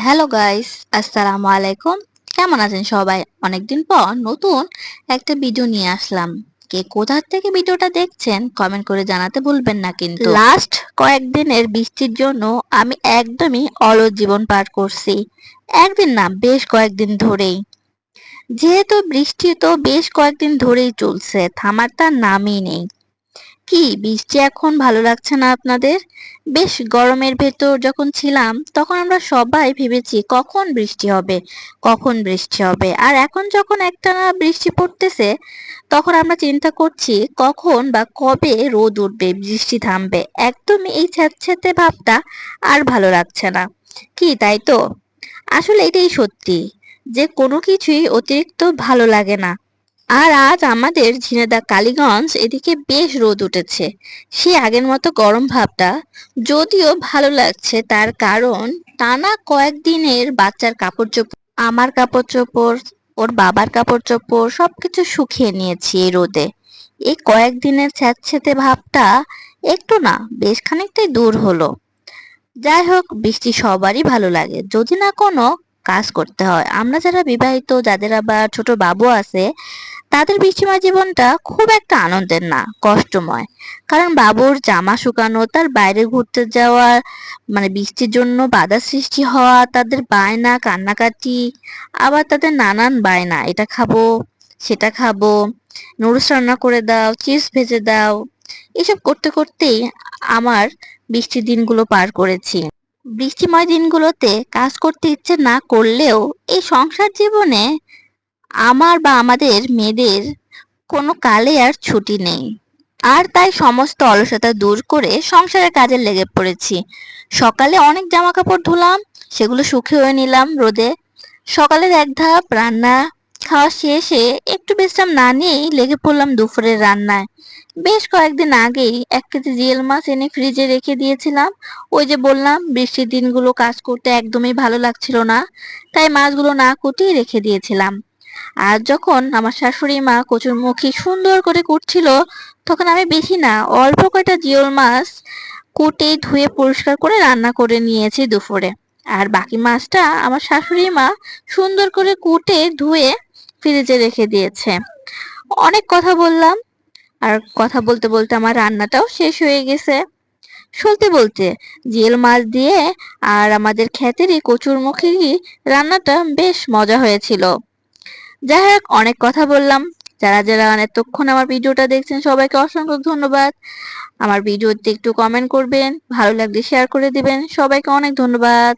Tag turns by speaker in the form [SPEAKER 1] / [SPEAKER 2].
[SPEAKER 1] Hello guys, আসসালামু আলাইকুম। কেমন আছেন সবাই? অনেকদিন পর নতুন একটা ভিডিও নিয়ে আসলাম। কে কোথা থেকে ভিডিওটা দেখছেন কমেন্ট করে জানাতে ভুলবেন না কিন্তু। লাস্ট কয়েকদিনের বৃষ্টির জন্য আমি একদমই অলস জীবন পার করছি। একদিন না, বেশ কয়েকদিন ধরেই। যেহেতু বৃষ্টি তো বেশ কয়েকদিন ধরেই চলছে, থামার তার নামই নেই। কি বৃষ্টি এখন ভালো লাগছে না আপনাদের? বেশ গরমের ভেতর যখন ছিলাম তখন আমরা সবাই ভেবেছি কখন বৃষ্টি হবে, কখন বৃষ্টি হবে। আর এখন যখন একটানা বৃষ্টি পড়তেছে তখন আমরা চিন্তা করছি কখন বা কবে রোদ উঠবে, বৃষ্টি থামবে। একদমই এই স্যাঁতস্যাঁতে ভাবটা আর ভালো লাগছে না। কি তাই তো? আসলে এটাই সত্যি যে কোনো কিছুই অতিরিক্ত ভালো লাগে না। আর আজ আমাদের ঝিনেদা কালীগঞ্জ এদিকে বেশ রোদ উঠেছে। সে আগের মতো গরম ভাবটা যদিও ভালো লাগছে, তার কারণ টানা কয়েকদিনের বাচ্চার কাপড় চোপড়, আমার কাপড় চোপড়, ওর বাবার কাপড় চোপড় সবকিছু শুকিয়ে নিয়েছি এই রোদে। এই কয়েকদিনের স্যাঁতস্যাঁতে ভাবটা একটু না, বেশ খানিকটাই দূর হলো। যাই হোক, বৃষ্টি সবারই ভালো লাগে যদি না কোনো কাজ করতে হয়। আমরা যারা বিবাহিত, যাদের আবার ছোট বাবু আছে, তাদের বৃষ্টিময় জীবনটা খুব একটা আনন্দের না, কষ্টময়। কারণ বাবুর জামা শুকানো, তার বাইরে ঘুরতে যাওয়া, মানে বৃষ্টির জন্য বাধা সৃষ্টি হওয়া, তাদের বায়না কান্নাকাটি, আবার তাদের নানান বায়না, এটা খাবো সেটা খাবো, নুডলস রান্না করে দাও, চিপস ভেজে দাও, এসব করতে করতেই আমার বৃষ্টির দিনগুলো পার করেছি। বৃষ্টিময় দিনগুলোতে কাজ করতে ইচ্ছে না করলেও এই সংসার জীবনে আমার বা আমাদের মেয়েদের কোনো কালে আর ছুটি নেই। আর তাই সমস্ত অলসতা দূর করে সংসারের কাজে লেগে পড়েছি। সকালে অনেক জামা কাপড় ধুলাম, সেগুলো শুকিয়ে নিলাম রোদে। সকালের এক ধাপ রান্না খাওয়া শেষে একটু বিশ্রাম না নিয়েই লেগে পড়লাম দুপুরের রান্নায়। বেশ কয়েকদিন আগেই 1 কেজি জিএল মাছ এনে ফ্রিজে রেখে দিয়েছিলাম। ওই যে বললাম বৃষ্টির দিনগুলো কাজ করতে একদমই ভালো লাগছিল না, তাই মাছগুলো না কুটিয়ে রেখে দিয়েছিলাম। আর যখন আমার শাশুড়ি মা কচুরমুখী সুন্দর করে কুটছিল, তখন আমি বেশি না, অল্প কয়টা জিওল মাছ কুটে ধুয়ে পরিষ্কার করে রান্না করে নিয়েছি দুপুরে। আর বাকি মাছটা আমার শাশুড়ি মা সুন্দর করে কুটে ধুয়ে ফ্রিজে রেখে দিয়েছে। অনেক কথা বললাম, আর কথা বলতে বলতে আমার রান্নাটাও শেষ হয়ে গেছে। সত্যি বলতে, জিওল মাছ দিয়ে আর আমাদের ক্ষেতেরই কচুরমুখী রান্নাটা বেশ মজা হয়েছিল। যাই হোক, অনেক কথা বললাম। যারা যারা এতক্ষণ আমার ভিডিওটা দেখছেন সবাইকে অসংখ্য ধন্যবাদ। আমার ভিডিওতে একটু কমেন্ট করবেন, ভালো লাগলে শেয়ার করে দিবেন। সবাইকে অনেক ধন্যবাদ।